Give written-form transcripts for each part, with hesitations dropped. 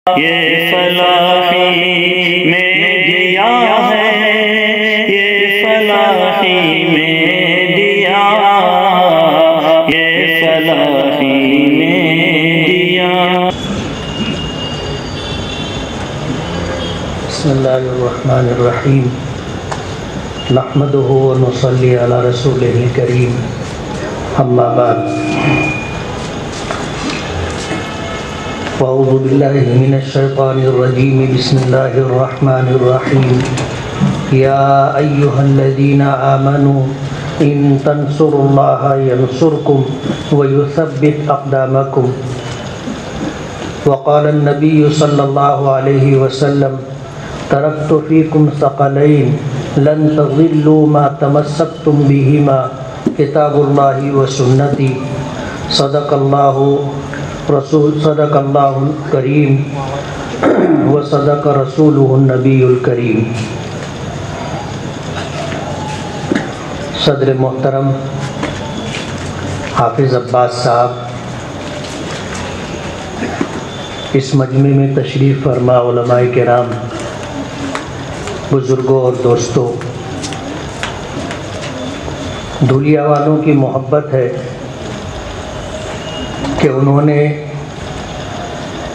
یہ فلاحی میں دیا ہے، یہ فلاحی میں دیا، یہ فلاحی میں دیا۔ بسم اللہ الرحمن الرحیم، نحمدہ و نصلی علی رسولہ الکریم، اما بعد، اعوذ باللہ من الشیطان الرجیم، بسم اللہ الرحمن الرحیم۔ یا ایہا الذین آمنوا ان تنصروا اللہ ینصرکم ویثبت اقدامکم۔ وقال النبی صلی اللہ علیہ وسلم: ترکت فیکم ثقلین لن تضلوا ما تمسکتم بہما، کتاب اللہ و سنتی۔ صدق اللہ الکریم و صدق رسولہ النبی الکریم۔ صدر محترم حافظ عباس صاحب، اس مجمع میں تشریف فرما علماء کرام، بزرگوں اور دوستوں، دھولیا والوں کی محبت ہے کہ انہوں نے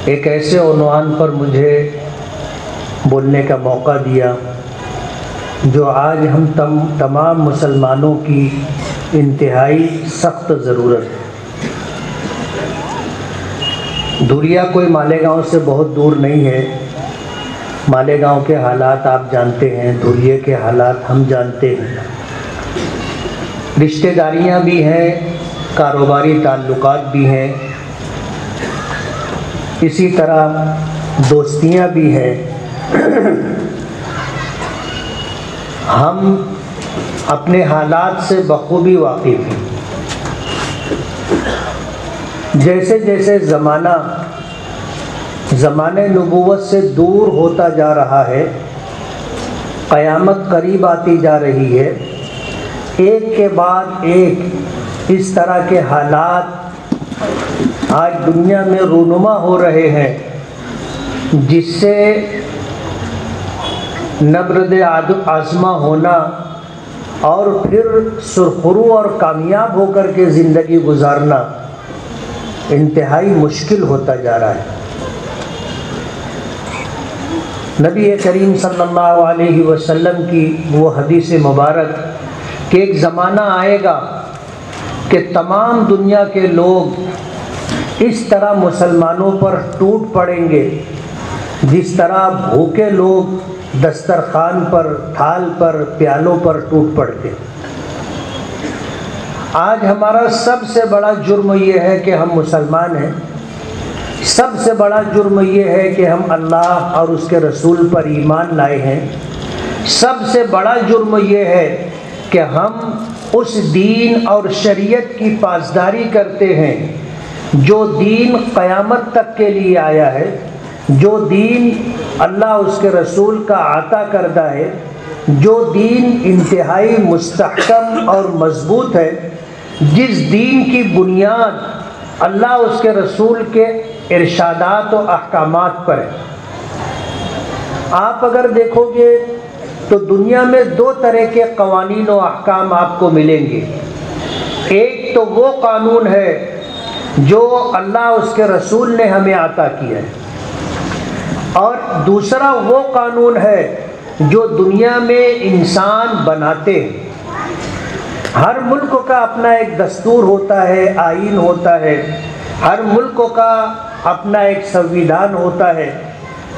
ایک ایسے عنوان پر مجھے بولنے کا موقع دیا جو آج ہم تمام مسلمانوں کی انتہائی سخت ضرورت ہے۔ دھولیا کوئی مالیگاؤں سے بہت دور نہیں ہے۔ مالیگاؤں کے حالات آپ جانتے ہیں، دھولیے کے حالات ہم جانتے ہیں۔ رشتہ داریاں بھی ہیں، کاروباری تعلقات بھی ہیں، اسی طرح دوستیاں بھی ہیں۔ ہم اپنے حالات سے بخوبی واقف ہیں۔ جیسے جیسے زمانہ نبوت سے دور ہوتا جا رہا ہے، قیامت قریب آتی جا رہی ہے، ایک کے بعد ایک اس طرح کے حالات آج دنیا میں رونما ہو رہے ہیں، جس سے نبرد آزما ہونا اور پھر سرخرو اور کامیاب ہو کر کے زندگی گزارنا انتہائی مشکل ہوتا جا رہا ہے۔ نبی کریم صلی اللہ علیہ وسلم کی وہ حدیث مبارک کہ ایک زمانہ آئے گا کہ تمام دنیا کے لوگ اس طرح مسلمانوں پر ٹوٹ پڑیں گے جس طرح بھوکے لوگ دسترخوان پر، تھال پر، پیالوں پر ٹوٹ پڑتے۔ آج ہمارا سب سے بڑا جرم یہ ہے کہ ہم مسلمان ہیں، سب سے بڑا جرم یہ ہے کہ ہم اللہ اور اس کے رسول پر ایمان لائے ہیں، سب سے بڑا جرم یہ ہے کہ ہم اس دین اور شریعت کی پاسداری کرتے ہیں جو دین قیامت تک کے لیے آیا ہے، جو دین اللہ اس کے رسول کا عطا کردہ ہے، جو دین انتہائی مستحکم اور مضبوط ہے، جس دین کی بنیاد اللہ اس کے رسول کے ارشادات و احکامات پر ہے۔ آپ اگر دیکھو گے تو دنیا میں دو طرح کے قوانین و احکام آپ کو ملیں گے۔ ایک تو وہ قانون ہے جو اللہ اس کے رسول نے ہمیں عطا کیا ہے، اور دوسرا وہ قانون ہے جو دنیا میں انسان بناتے ہیں۔ ہر ملک کا اپنا ایک دستور ہوتا ہے، آئین ہوتا ہے، ہر ملک کا اپنا ایک سنویدھان ہوتا ہے۔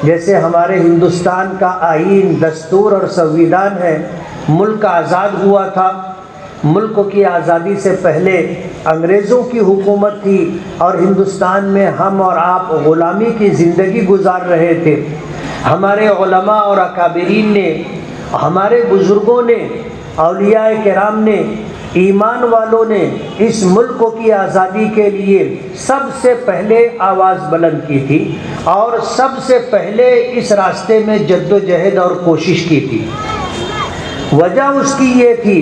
جیسے ہمارے ہندوستان کا آئین، دستور اور سنویدھان ہے۔ ملک آزاد ہوا تھا، ملک کی آزادی سے پہلے انگریزوں کی حکومت تھی اور ہندوستان میں ہم اور آپ غلامی کی زندگی گزار رہے تھے۔ ہمارے علماء اور اکابرین نے، ہمارے بزرگوں نے، اولیاء کرام نے، ایمان والوں نے اس ملک کی آزادی کے لیے سب سے پہلے آواز بلند کی تھی اور سب سے پہلے اس راستے میں جد و جہد اور کوشش کی تھی۔ وجہ اس کی یہ تھی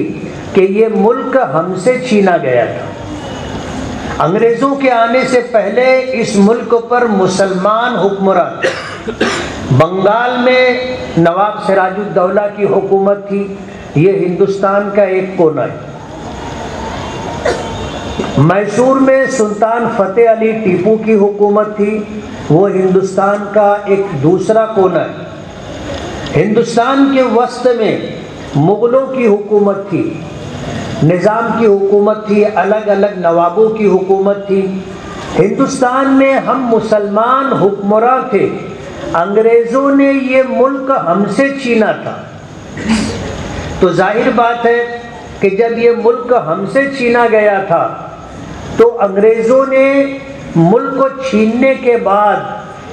کہ یہ ملک ہم سے چھینا گیا تھا۔ انگریزوں کے آنے سے پہلے اس ملک پر مسلمان حکمران تھے۔ بنگال میں نواب سراج الدولہ کی حکومت تھی، یہ ہندوستان کا ایک کونا ہے۔ میسور میں سلطان فتح علی ٹیپو کی حکومت تھی، وہ ہندوستان کا ایک دوسرا کونا ہے۔ ہندوستان کے وسط میں مغلوں کی حکومت تھی، نظام کی حکومت تھی، الگ الگ نوابوں کی حکومت تھی۔ ہندوستان میں ہم مسلمان حکمراں تھے، انگریزوں نے یہ ملک ہم سے چھینا تھا۔ تو ظاہر بات ہے کہ جب یہ ملک ہم سے چھینا گیا تھا تو انگریزوں نے ملک کو چھیننے کے بعد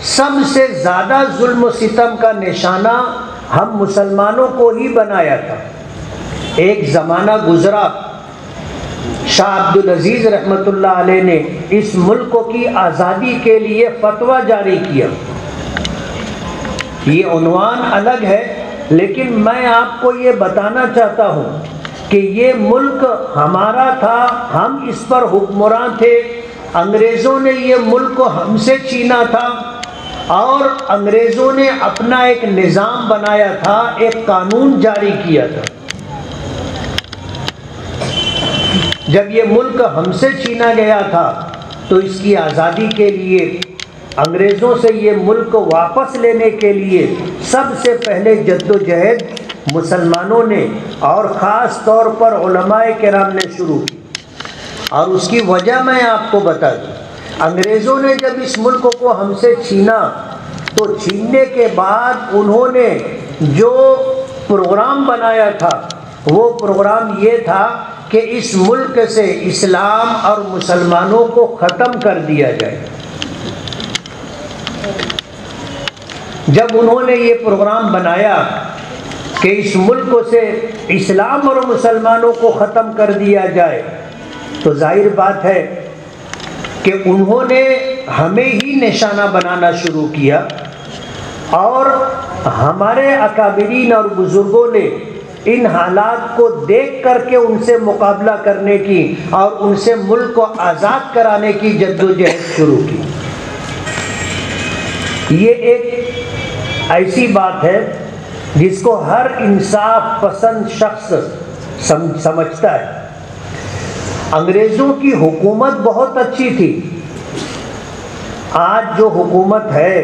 سب سے زیادہ ظلم و ستم کا نشانہ ہم مسلمانوں کو ہی بنایا تھا۔ ایک زمانہ گزرا، شاہ عبدالعزیز رحمۃ اللہ علیہ نے اس ملک کی آزادی کے لیے فتویٰ جاری کیا۔ یہ عنوان الگ ہے، لیکن میں آپ کو یہ بتانا چاہتا ہوں کہ یہ ملک ہمارا تھا، ہم اس پر حکمراں تھے، انگریزوں نے یہ ملک ہم سے چھینا تھا، اور انگریزوں نے اپنا ایک نظام بنایا تھا، ایک قانون جاری کیا تھا۔ جب یہ ملک ہم سے چھینا گیا تھا تو اس کی آزادی کے لیے، انگریزوں سے یہ ملک واپس لینے کے لیے سب سے پہلے جد و جہد مسلمانوں نے اور خاص طور پر علماء کرام نے شروع کی، اور اس کی وجہ میں آپ کو بتا دوں۔ انگریزوں نے جب اس ملک کو ہم سے چھینا تو چھیننے کے بعد انہوں نے جو پروگرام بنایا تھا وہ پروگرام یہ تھا کہ اس ملک سے اسلام اور مسلمانوں کو ختم کر دیا جائے۔ جب انہوں نے یہ پروگرام بنایا کہ اس ملک سے اسلام اور مسلمانوں کو ختم کر دیا جائے تو ظاہر بات ہے کہ انہوں نے ہمیں ہی نشانہ بنانا شروع کیا، اور ہمارے اکابرین اور بزرگوں نے ان حالات کو دیکھ کر کے ان سے مقابلہ کرنے کی اور ان سے ملک کو آزاد کرانے کی جدوجہد شروع کی۔ یہ ایک ایسی بات ہے جس کو ہر انصاف پسند شخص سمجھتا ہے۔ انگریزوں کی حکومت بہت اچھی تھی، آج جو حکومت ہے،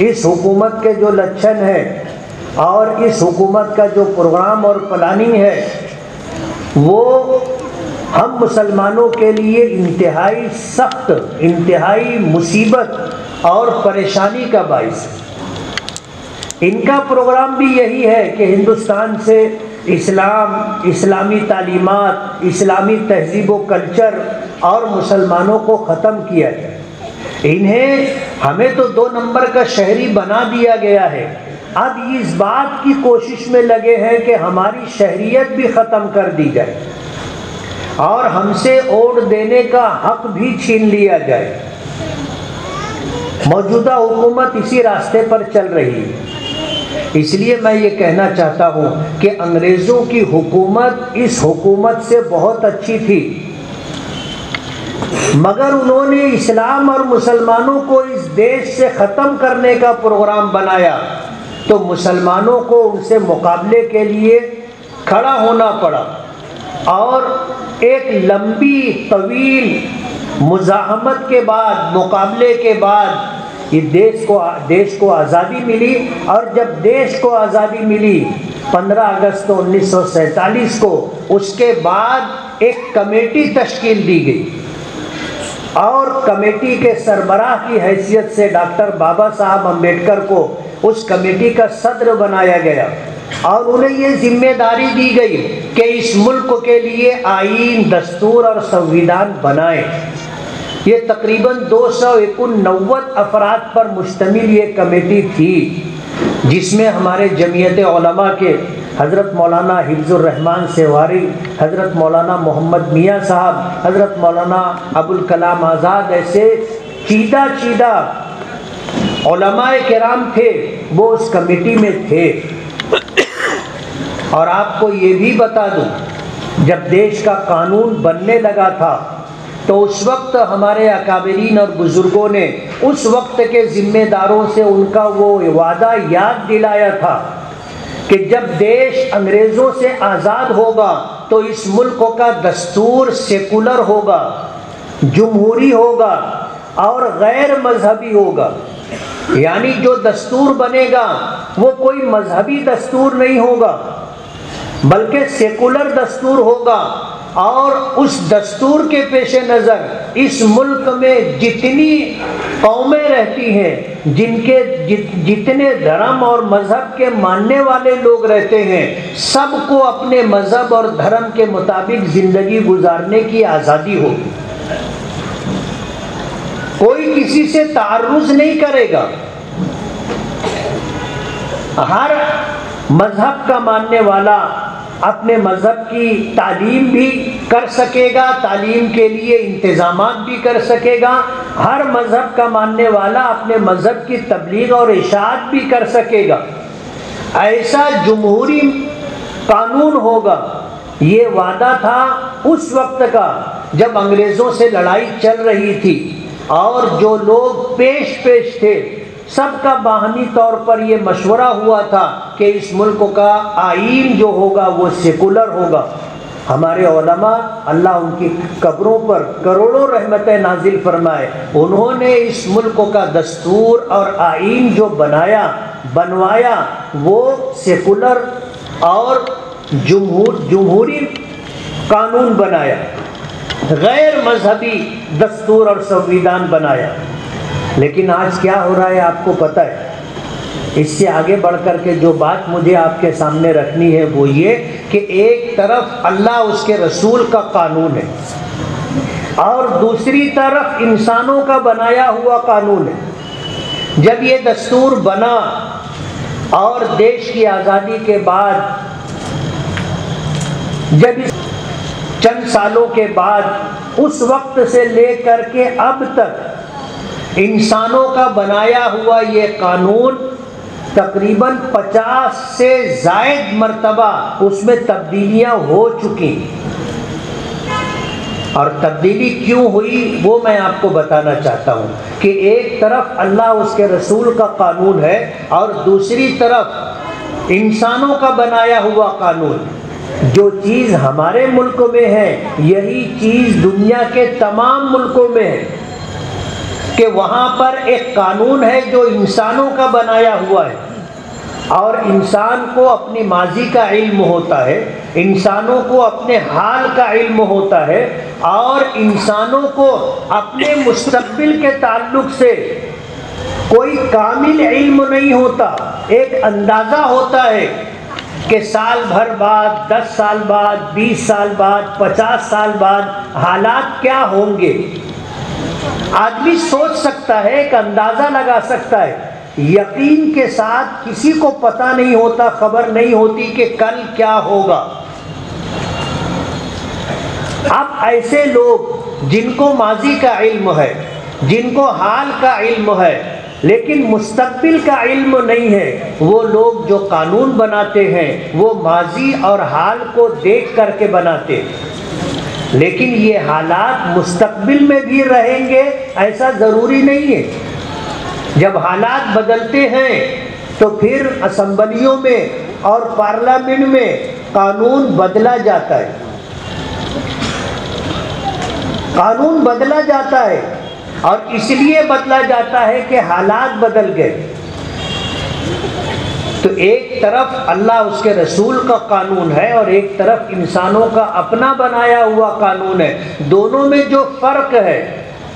اس حکومت کے جو لچھن ہے اور اس حکومت کا جو پروگرام اور پلاننگ ہے وہ ہم مسلمانوں کے لیے انتہائی سخت، انتہائی مصیبت اور پریشانی کا باعث ہے۔ ان کا پروگرام بھی یہی ہے کہ ہندوستان سے اسلام، اسلامی تعلیمات، اسلامی تہذیب و کلچر اور مسلمانوں کو ختم کیا جائے۔ انہیں ہمیں تو 2 نمبر کا شہری بنا دیا گیا ہے، اب اس بات کی کوشش میں لگے ہیں کہ ہماری شہریت بھی ختم کر دی جائے اور ہم سے ووٹ دینے کا حق بھی چھین لیا جائے۔ موجودہ حکومت اسی راستے پر چل رہی ہے۔ اس لیے میں یہ کہنا چاہتا ہوں کہ انگریزوں کی حکومت اس حکومت سے بہت اچھی تھی، مگر انہوں نے اسلام اور مسلمانوں کو اس دیش سے ختم کرنے کا پروگرام بنایا تو مسلمانوں کو ان سے مقابلے کے لیے کھڑا ہونا پڑا، اور ایک لمبی طویل مزاحمت کے بعد، مقابلے کے بعد یہ دیش کو آزادی ملی۔ اور جب دیش کو آزادی ملی 15 اگست 1947 کو، اس کے بعد ایک کمیٹی تشکیل دی گئی، اور کمیٹی کے سربراہ کی حیثیت سے ڈاکٹر بابا صاحب امبیڈکر کو اس کمیٹی کا صدر بنایا گیا، اور انہیں یہ ذمہ داری دی گئی کہ اس ملک کے لیے آئین، دستور اور سنویدھان بنائیں۔ یہ تقریباً 289 افراد پر مشتمل یہ کمیٹی تھی، جس میں ہمارے جمعیت علماء کے حضرت مولانا حفظ الرحمان سیواری، حضرت مولانا محمد میاں صاحب، حضرت مولانا ابوالکلام آزاد، ایسے چیدہ علماء کرام تھے، وہ اس کمیٹی میں تھے۔ اور آپ کو یہ بھی بتا دوں، جب دیش کا قانون بننے لگا تھا تو اس وقت ہمارے اکابرین اور بزرگوں نے اس وقت کے ذمہ داروں سے ان کا وہ وعدہ یاد دلایا تھا کہ جب دیش انگریزوں سے آزاد ہوگا تو اس ملک کا دستور سیکولر ہوگا، جمہوری ہوگا اور غیر مذہبی ہوگا۔ یعنی جو دستور بنے گا وہ کوئی مذہبی دستور نہیں ہوگا بلکہ سیکولر دستور ہوگا، اور اس دستور کے پیش نظر اس ملک میں جتنی قومیں رہتی ہیں، جتنے دھرم اور مذہب کے ماننے والے لوگ رہتے ہیں، سب کو اپنے مذہب اور دھرم کے مطابق زندگی گزارنے کی آزادی ہوگی۔ کوئی کسی سے تعرض نہیں کرے گا، ہر مذہب کا ماننے والا اپنے مذہب کی تعلیم بھی کر سکے گا، تعلیم کے لیے انتظامات بھی کر سکے گا، ہر مذہب کا ماننے والا اپنے مذہب کی تبلیغ اور اشاعت بھی کر سکے گا۔ ایسا جمہوری قانون ہوگا، یہ وعدہ تھا اس وقت کا جب انگریزوں سے لڑائی چل رہی تھی، اور جو لوگ پیش تھے سب کا باہمی طور پر یہ مشورہ ہوا تھا کہ اس ملک کا آئین جو ہوگا وہ سیکولر ہوگا۔ ہمارے علماء، اللہ ان کی قبروں پر کروڑوں رحمتیں نازل فرمائے، انہوں نے اس ملک کا دستور اور آئین جو بنوایا وہ سیکولر اور جمہوری قانون بنایا، غیر مذہبی دستور اور سنویدھان بنایا۔ لیکن آج کیا ہو رہا ہے آپ کو پتہ ہے؟ اس سے آگے بڑھ کر کے جو بات مجھے آپ کے سامنے رکھنی ہے وہ یہ کہ ایک طرف اللہ اس کے رسول کا قانون ہے اور دوسری طرف انسانوں کا بنایا ہوا قانون ہے۔ جب یہ دستور بنا اور دیش کی آزادی کے بعد، جب چند سالوں کے بعد، اس وقت سے لے کر کے اب تک انسانوں کا بنایا ہوا یہ قانون تقریباً 50 سے زائد مرتبہ اس میں تبدیلیاں ہو چکی، اور تبدیلی کیوں ہوئی وہ میں آپ کو بتانا چاہتا ہوں کہ ایک طرف اللہ اس کے رسول کا قانون ہے اور دوسری طرف انسانوں کا بنایا ہوا قانون۔ جو چیز ہمارے ملک میں ہے یہی چیز دنیا کے تمام ملکوں میں ہے، کہ وہاں پر ایک قانون ہے جو انسانوں کا بنایا ہوا ہے، اور انسان کو اپنی ماضی کا علم ہوتا ہے، انسانوں کو اپنے حال کا علم ہوتا ہے، اور انسانوں کو اپنے مستقبل کے تعلق سے کوئی کامل علم نہیں ہوتا، ایک اندازہ ہوتا ہے کہ سال بھر بعد، 10 سال بعد، 20 سال بعد، 50 سال بعد حالات کیا ہوں گے۔ آدمی سوچ سکتا ہے، ایک اندازہ لگا سکتا ہے، یقین کے ساتھ کسی کو پتہ نہیں ہوتا، خبر نہیں ہوتی کہ کل کیا ہوگا۔ اب ایسے لوگ جن کو ماضی کا علم ہے، جن کو حال کا علم ہے لیکن مستقبل کا علم نہیں ہے، وہ لوگ جو قانون بناتے ہیں وہ ماضی اور حال کو دیکھ کر کے بناتے ہیں، لیکن یہ حالات مستقبل میں بھی رہیں گے ایسا ضروری نہیں ہے۔ جب حالات بدلتے ہیں تو پھر اسمبلیوں میں اور پارلیمنٹ میں قانون بدلا جاتا ہے، قانون بدلا جاتا ہے، اور اس لیے بدلا جاتا ہے کہ حالات بدل گئے۔ تو ایک طرف اللہ اس کے رسول کا قانون ہے اور ایک طرف انسانوں کا اپنا بنایا ہوا قانون ہے، دونوں میں جو فرق ہے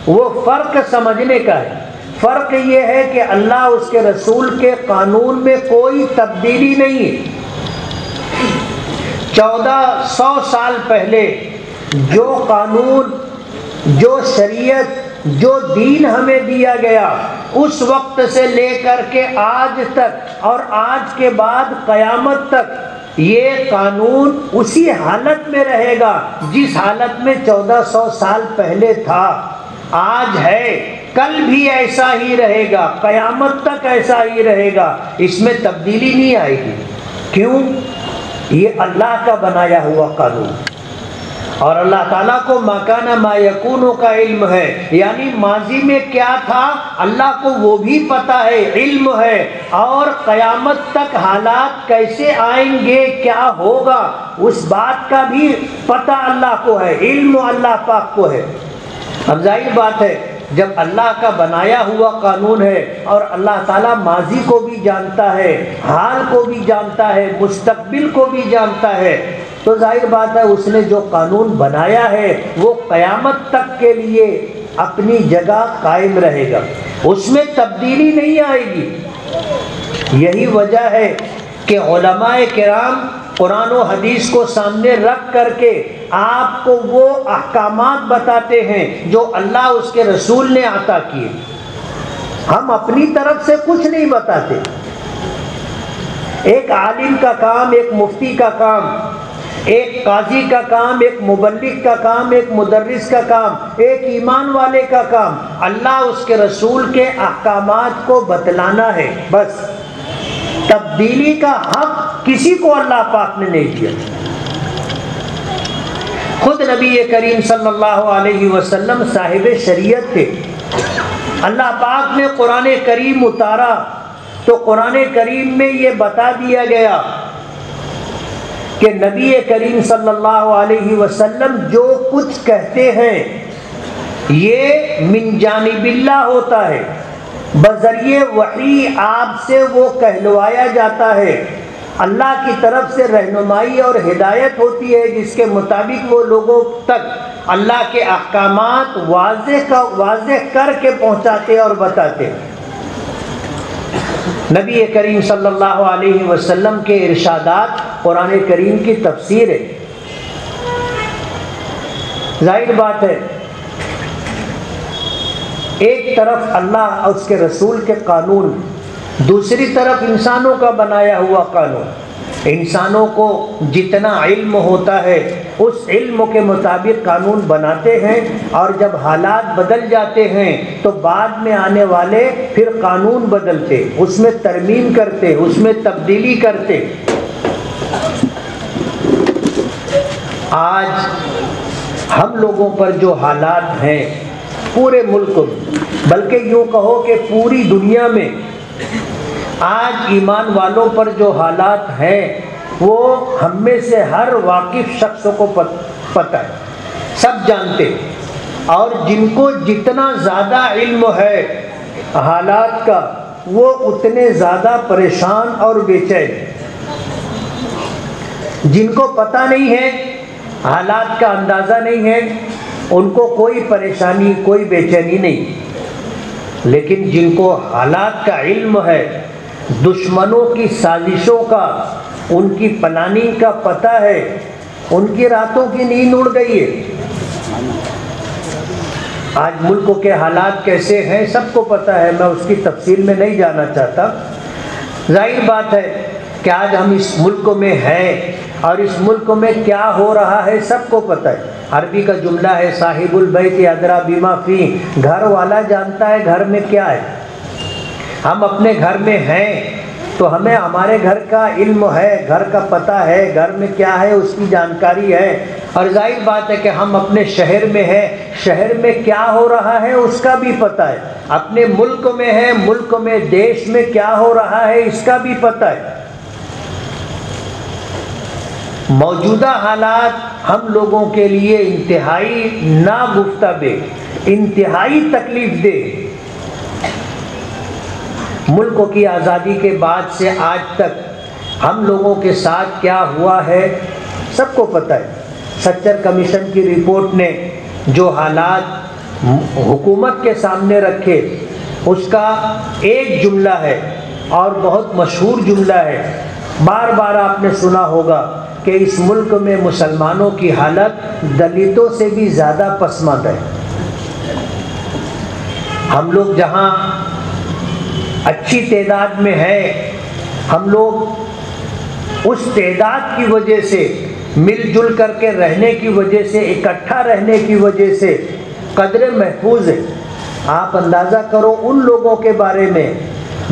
وہ فرق سمجھنے کا ہے۔ فرق یہ ہے کہ اللہ اس کے رسول کے قانون میں کوئی تبدیلی نہیں ہے۔ 1400 سال پہلے جو قانون، جو شریعت، جو دین ہمیں دیا گیا، اس وقت سے لے کر کے آج تک اور آج کے بعد قیامت تک یہ قانون اسی حالت میں رہے گا جس حالت میں 1400 سال پہلے تھا۔ آج ہے، کل بھی ایسا ہی رہے گا، قیامت تک ایسا ہی رہے گا، اس میں تبدیلی نہیں آئے گی۔ کیوں؟ یہ اللہ کا بنایا ہوا قانون۔ اور اللہ تعالیٰ کو ما کان ما یکون کا علم ہے، یعنی ماضی میں کیا تھا اللہ کو وہ بھی پتہ ہے، علم ہے، اور قیامت تک حالات کیسے آئیں گے، کیا ہوگا، اس بات کا بھی پتہ اللہ کو ہے، علم اللہ پاک کو ہے۔ اب ظاہر بات ہے جب اللہ کا بنایا ہوا قانون ہے اور اللہ تعالیٰ ماضی کو بھی جانتا ہے، حال کو بھی جانتا ہے، مستقبل کو بھی جانتا ہے، تو ظاہر بات ہے اس نے جو قانون بنایا ہے وہ قیامت تک کے لیے اپنی جگہ قائم رہے گا، اس میں تبدیلی نہیں آئے گی۔ یہی وجہ ہے کہ علماء کرام قرآن و حدیث کو سامنے رکھ کر کے آپ کو وہ احکامات بتاتے ہیں جو اللہ اس کے رسول نے عطا کیے، ہم اپنی طرف سے کچھ نہیں بتاتے۔ ایک عالم کا کام، ایک مفتی کا کام، ایک قاضی کا کام، ایک مبلغ کا کام، ایک مدرس کا کام، ایک ایمان والے کا کام اللہ اس کے رسول کے احکامات کو بتلانا ہے، بس۔ تبدیلی کا حق کسی کو اللہ پاک نے نہیں دیا۔ خود نبی کریم صلی اللہ علیہ وسلم صاحب شریعت تھے، اللہ پاک نے قرآن کریم اتارا تو قرآن کریم میں یہ بتا دیا گیا کہ نبی کریم صلی اللہ علیہ وسلم جو کچھ کہتے ہیں یہ من جانب اللہ ہوتا ہے، بذریعہ وحی آپ سے وہ کہلوایا جاتا ہے، اللہ کی طرف سے رہنمائی اور ہدایت ہوتی ہے جس کے مطابق وہ لوگوں تک اللہ کے احکامات واضح کر کے پہنچاتے اور بتاتے۔ نبی کریم صلی اللہ علیہ وسلم کے ارشادات قرآن کریم کی تفسیر ہے۔ ظاہر بات ہے ایک طرف اللہ اور اس کے رسول کے قانون، دوسری طرف انسانوں کا بنایا ہوا قانون۔ انسانوں کو جتنا علم ہوتا ہے اس علم کے مطابق قانون بناتے ہیں، اور جب حالات بدل جاتے ہیں تو بعد میں آنے والے پھر قانون بدلتے، اس میں ترمیم کرتے، اس میں تبدیلی کرتے۔ آج ہم لوگوں پر جو حالات ہیں پورے ملک میں، بلکہ یوں کہو کہ پوری دنیا میں آج ایمان والوں پر جو حالات ہیں وہ ہم میں سے ہر واقف شخص کو پتہ ہے، سب جانتے، اور جن کو جتنا زیادہ علم ہے حالات کا وہ اتنے زیادہ پریشان اور بے چین۔ جن کو پتہ نہیں ہے، حالات کا اندازہ نہیں ہے، ان کو کوئی پریشانی، کوئی بے چینی نہیں، لیکن جن کو حالات کا علم ہے، دشمنوں کی سازشوں کا، ان کی پلاننگ کا پتہ ہے، ان کی راتوں کی نیند اڑ گئی ہے۔ آج ملک کے حالات کیسے ہیں سب کو پتہ ہے، میں اس کی تفصیل میں نہیں جانا چاہتا۔ ظاہر بات ہے کہ آج ہم اس ملک میں ہیں اور اس ملک میں کیا ہو رہا ہے سب کو پتہ ہے۔ عربی کا جملہ ہے صاحب البیت ادری بما فیہ، گھر والا جانتا ہے گھر میں کیا ہے۔ ہم اپنے گھر میں ہیں تو ہمیں ہمارے گھر کا علم ہے، گھر کا پتہ ہے، گھر میں کیا ہے اس کی جانکاری ہے، اور ظاہر بات ہے کہ ہم اپنے شہر میں ہیں، شہر میں کیا ہو رہا ہے اس کا بھی پتہ ہے، اپنے ملک میں ہے، ملک میں دیش میں کیا ہو رہا ہے اس کا بھی پتہ ہے۔ موجودہ حالات ہم لوگوں کے لیے انتہائی ناگفتہ، انتہائی تکلیف دہ۔ ملک کی آزادی کے بعد سے آج تک ہم لوگوں کے ساتھ کیا ہوا ہے سب کو پتہ ہے۔ سچر کمیشن کی رپورٹ نے جو حالات حکومت کے سامنے رکھے اس کا ایک جملہ ہے اور بہت مشہور جملہ ہے، بار بار آپ نے سنا ہوگا کہ اس ملک میں مسلمانوں کی حالت دلتوں سے بھی زیادہ پسماندہ ہے۔ ہم لوگ جہاں اچھی تعداد میں ہیں، ہم لوگ اس تعداد کی وجہ سے، مل جل کر کے رہنے کی وجہ سے، اکٹھا رہنے کی وجہ سے قدر محفوظ ہے۔ آپ اندازہ کرو ان لوگوں کے بارے میں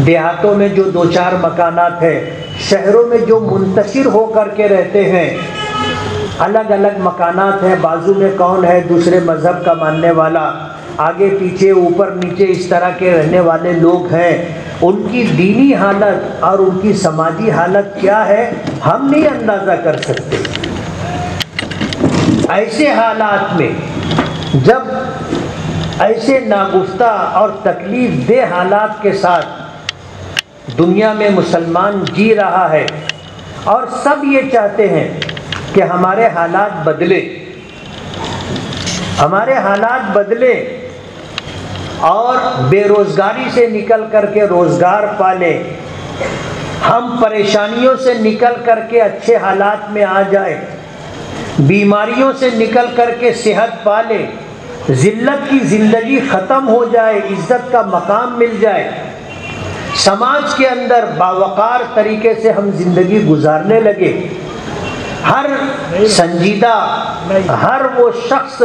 دیہاتوں میں جو 2-4 مکانات ہیں، شہروں میں جو منتشر ہو کر کے رہتے ہیں، الگ الگ مکانات ہیں، بازو میں کون ہے دوسرے مذہب کا ماننے والا، آگے پیچھے اوپر نیچے اس طرح کے رہنے والے لوگ ہیں، ان کی دینی حالت اور ان کی سماجی حالت کیا ہے ہم نہیں اندازہ کر سکتے۔ ایسے حالات میں جب ایسے ناگفتہ اور تکلیف دہ حالات کے ساتھ دنیا میں مسلمان جی رہا ہے اور سب یہ چاہتے ہیں کہ ہمارے حالات بدلے، ہمارے حالات بدلے اور بے روزگاری سے نکل کر کے روزگار پالیں، ہم پریشانیوں سے نکل کر کے اچھے حالات میں آ جائیں، بیماریوں سے نکل کر کے صحت پالیں، ذلت کی زندگی ختم ہو جائے، عزت کا مقام مل جائے، سماج کے اندر باوقار طریقے سے ہم زندگی گزارنے لگے۔ ہر سنجیدہ، ہر وہ شخص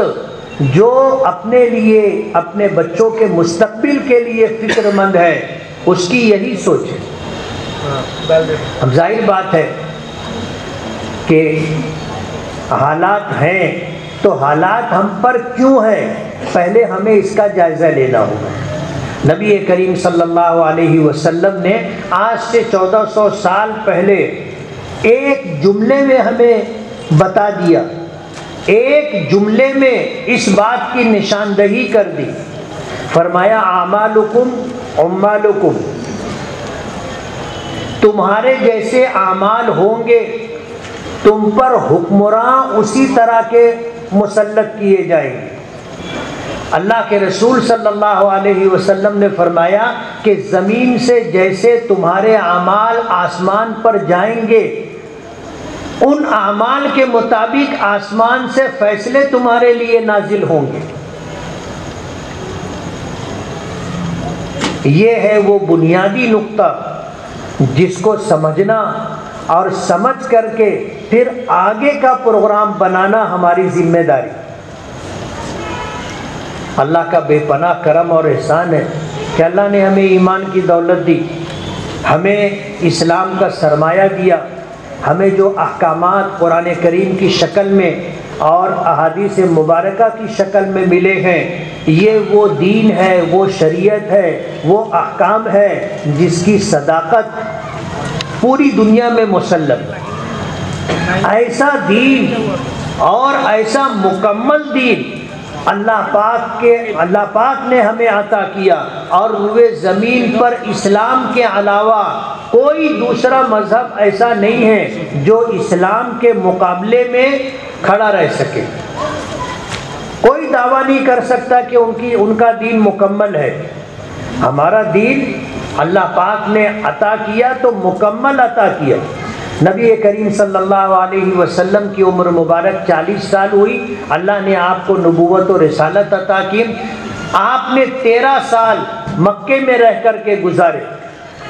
جو اپنے لیے، اپنے بچوں کے مستقبل کے لیے فکر مند ہے، اس کی یہی سوچ ہے۔ اب ظاہر بات ہے کہ حالات ہیں تو حالات ہم پر کیوں ہیں، پہلے ہمیں اس کا جائزہ لینا ہوگا۔ نبی کریم صلی اللہ علیہ وسلم نے آج سے 1400 سال پہلے ایک جملے میں ہمیں بتا دیا، ایک جملے میں اس بات کی نشاندہی کر دی، فرمایا اعمالکم عمالکم، تمہارے جیسے اعمال ہوں گے، تم پر حکمراں اسی طرح کے مسلط کیے جائیں گے۔ اللہ کے رسول صلی اللہ علیہ وسلم نے فرمایا کہ زمین سے جیسے تمہارے اعمال آسمان پر جائیں گے، ان اعمال کے مطابق آسمان سے فیصلے تمہارے لیے نازل ہوں گے۔ یہ ہے وہ بنیادی نقطہ جس کو سمجھنا اور سمجھ کر کے پھر آگے کا پروگرام بنانا ہماری ذمہ داری۔ اللہ کا بے پناہ کرم اور احسان ہے کہ اللہ نے ہمیں ایمان کی دولت دی، ہمیں اسلام کا سرمایہ دیا، ہمیں جو احکامات قرآن کریم کی شکل میں اور احادیث مبارکہ کی شکل میں ملے ہیں، یہ وہ دین ہے، وہ شریعت ہے، وہ احکام ہے جس کی صداقت پوری دنیا میں مسلم ہے۔ ایسا دین اور ایسا مکمل دین اللہ پاک نے ہمیں عطا کیا، اور روئے زمین پر اسلام کے علاوہ کوئی دوسرا مذہب ایسا نہیں ہے جو اسلام کے مقابلے میں کھڑا رہ سکے۔ کوئی دعویٰ نہیں کر سکتا کہ ان کا دین مکمل ہے۔ ہمارا دین اللہ پاک نے عطا کیا تو مکمل عطا کیا۔ نبی کریم صلی اللہ علیہ وسلم کی عمر مبارک 40 سال ہوئی، اللہ نے آپ کو نبوت و رسالت عطا کی۔ آپ نے 13 سال مکے میں رہ کر کے گزارے،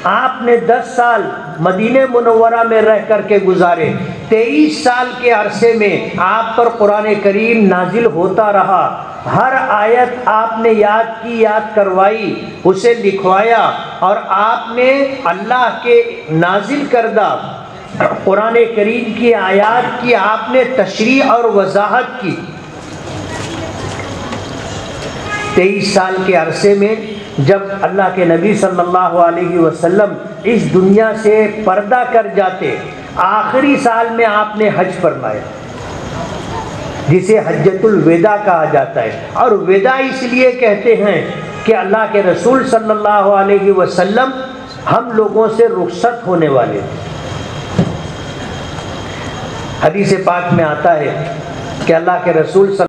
آپ نے 10 سال مدینہ منورہ میں رہ کر کے گزارے۔ 23 سال کے عرصے میں آپ پر قرآن کریم نازل ہوتا رہا، ہر آیت آپ نے یاد کروائی، اسے لکھوایا، اور آپ نے اللہ کے نازل کردہ قرآن کریم کی آیات کی آپ نے تشریح اور وضاحت کی۔ 23 سال کے عرصے میں جب اللہ کے نبی صلی اللہ علیہ وسلم اس دنیا سے پردہ کر جاتے، آخری سال میں آپ نے حج فرمایا، جسے حجۃ الوداع کہا جاتا ہے، اور وداع اس لیے کہتے ہیں کہ اللہ کے رسول صلی اللہ علیہ وسلم ہم لوگوں سے رخصت ہونے والے تھے۔ حدیث پاک میں آتا ہے کہ اللہ کے رسول